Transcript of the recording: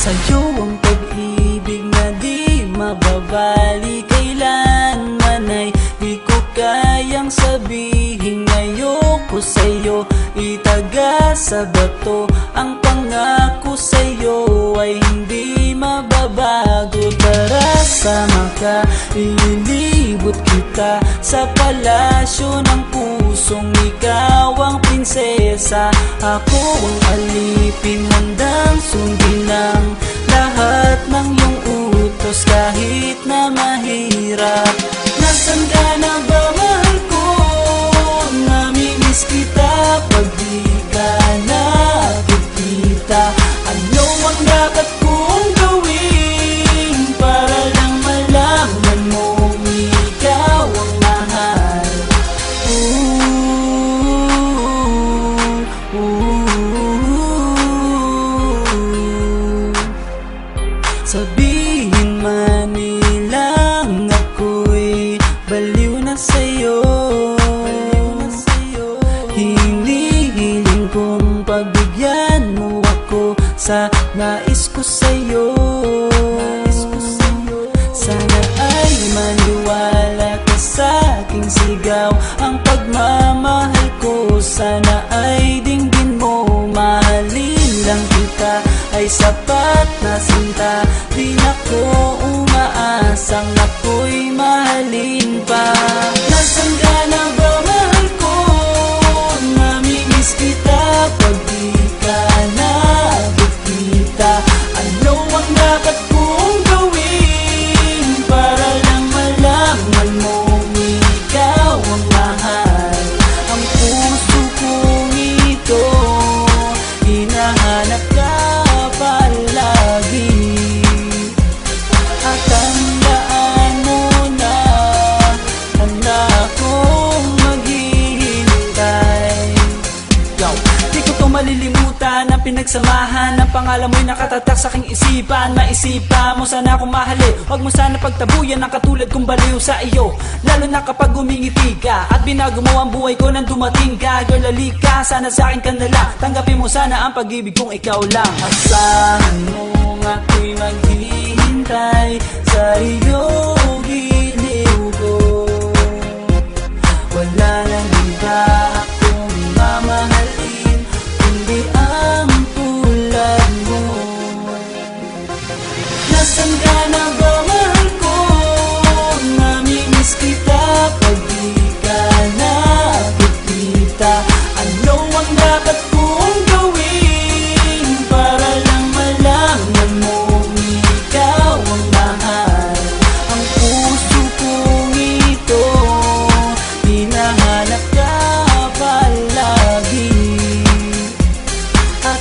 Sa'yo ang pag-ibig na di mababali, kailanman ay di ko kayang sabihin. Ayoko sa'yo itaga sa bato, ang pangako sa'yo ay hindi mababago. Tara sama ka, ililibot kita sa palasyo ng pusong ikaw ang prinsesa. Ako ang alipin, handang sundin ang lahat ng iyong utos kahit na mahirap. Nasaan ka na ba, mahal ko? Namimiss kita pag di ka nakikita. Ano ang dapat kong gawin para lang malaman mong ikaw ang mahal? Sabihin man nilang ako'y baliw na sa'yo, hinihiling kong pagbigyan mo ako sa nais ko sa'yo. Sana ay maniwala ka sa aking sigaw, ang pagmamahal ko sana ay dinggin mo. Mahalin lang kita ay sapat na sinta, di na ko umaasang ako'y mahalin pa. Nasaan ka na ba, mahal ko? Namimiss kita pag di ka nakikita. Ano ang dapat kong gawin para lang malaman mong ikaw ang mahal? Ang puso kong ito hinahanap ka palagi, at tandaan mo na handa akong maghihintay. Yo, di ko to malilimutan ang pinagsamahan ng pangalan mo'y nakatatak sa aking isipan. Maisipan mo sana akong mahalin, huwag mo sana pagtabuyan ang katulad kong baliw sa iyo. Lalo na kapag umingiti ka at binago mo ang buhay ko nang dumating ka. Girl, halika, sana sa akin ka na lang, tanggapin mo sana ang pag-ibig kong ikaw lang. Asahan mo ako'y maghihintay sa iyong giliw ko. Wala nang iba akong mamahalin kundi ang tulad mo. Nasaan ka na ba, mahal ko? Namimiss kita pag di ka nakikita. Ano ang dapat kong gawin para lang malaman mong ikaw ang mahal? Ang puso kong ito hinahanap ka palagi, at